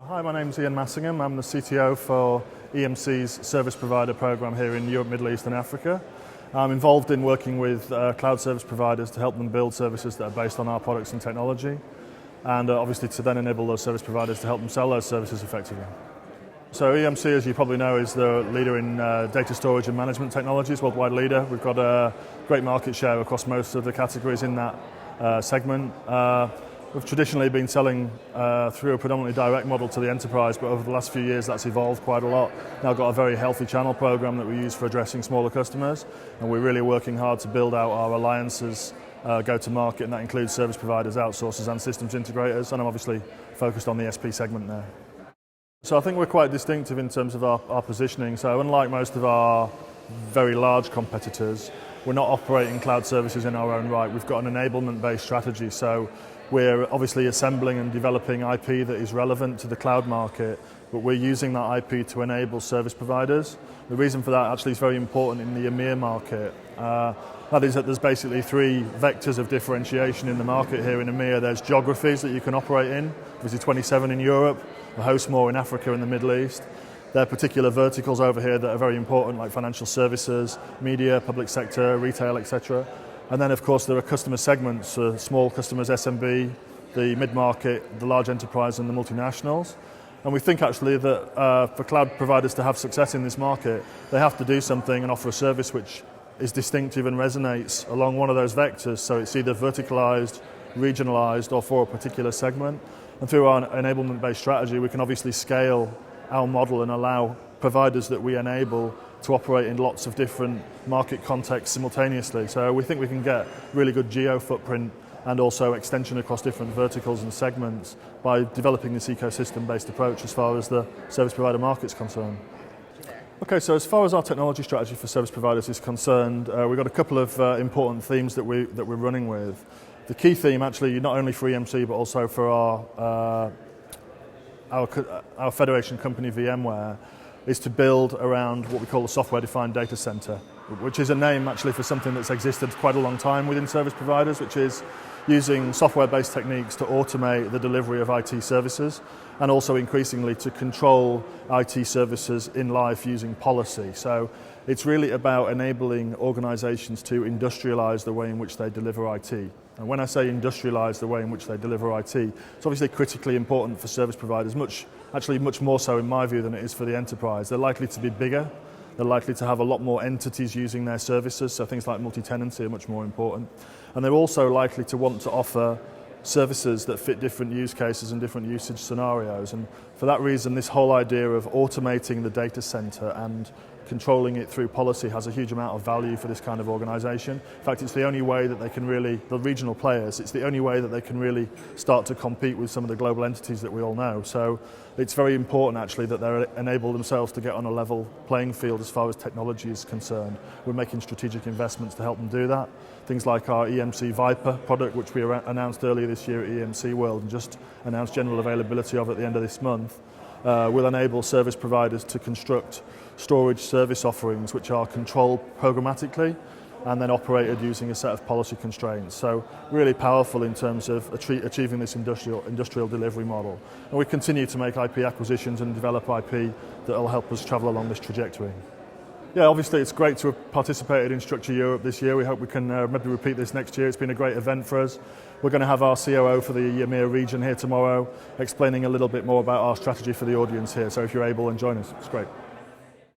Hi, my name's Massingham. I'm the CTO for EMC's service provider program here in Europe, Middle East and Africa. I'm involved in working with cloud service providers to help them build services that are based on our products and technology, and obviously to then enable those service providers to help them sell those services effectively. So EMC, as you probably know, is the leader in data storage and management technologies, worldwide leader. We've got a great market share across most of the categories in that segment. We've traditionally been selling through a predominantly direct model to the enterprise, but over the last few years that's evolved quite a lot. Now got a very healthy channel program that we use for addressing smaller customers, and we're really working hard to build out our alliances go-to-market, and that includes service providers, outsourcers and systems integrators, and I'm obviously focused on the SP segment there. So I think we're quite distinctive in terms of our positioning. So unlike most of our very large competitors, we're not operating cloud services in our own right. We've got an enablement-based strategy. So we're obviously assembling and developing IP that is relevant to the cloud market, but we're using that IP to enable service providers. The reason for that actually is very important in the EMEA market. That is that there's basically three vectors of differentiation in the market here in EMEA. There's geographies that you can operate in, obviously 27 in Europe, a host more in Africa and the Middle East. There are particular verticals over here that are very important, like financial services, media, public sector, retail, etc. And then, of course, there are customer segments, small customers, SMB, the mid-market, the large enterprise, and the multinationals. And we think, actually, that for cloud providers to have success in this market, they have to do something and offer a service which is distinctive and resonates along one of those vectors. So it's either verticalized, regionalized, or for a particular segment. And through our enablement-based strategy, we can obviously scale our model and allow providers that we enable to operate in lots of different market contexts simultaneously. So we think we can get really good geo footprint and also extension across different verticals and segments by developing this ecosystem-based approach as far as the service provider market's concerned. Okay, so as far as our technology strategy for service providers is concerned, we've got a couple of important themes that we're running with. The key theme, actually, not only for EMC but also for our federation company VMware, is to build around what we call a software-defined data center, which is a name actually for something that's existed quite a long time within service providers, which is using software-based techniques to automate the delivery of IT services and also increasingly to control IT services in life using policy. So it's really about enabling organizations to industrialize the way in which they deliver IT. And when I say industrialize the way in which they deliver IT, it's obviously critically important for service providers, much more so in my view than it is for the enterprise. They're likely to be bigger, they're likely to have a lot more entities using their services, so things like multi-tenancy are much more important. And they're also likely to want to offer services that fit different use cases and different usage scenarios. And for that reason, this whole idea of automating the data center and controlling it through policy has a huge amount of value for this kind of organization. In fact, it's the only way that they can really, the regional players, it's the only way that they can really start to compete with some of the global entities that we all know. So it's very important, actually, that they enable themselves to get on a level playing field as far as technology is concerned. We're making strategic investments to help them do that. Things like our EMC Viper product, which we announced earlier this year at EMC World and just announced general availability of at the end of this month, will enable service providers to construct storage service offerings which are controlled programmatically and then operated using a set of policy constraints. So really powerful in terms of achieving this industrial delivery model. And we continue to make IP acquisitions and develop IP that will help us travel along this trajectory. Yeah, obviously it's great to have participated in Structure Europe this year. We hope we can maybe repeat this next year. It's been a great event for us. We're going to have our COO for the EMEA region here tomorrow, explaining a little bit more about our strategy for the audience here. So if you're able, and join us. It's great.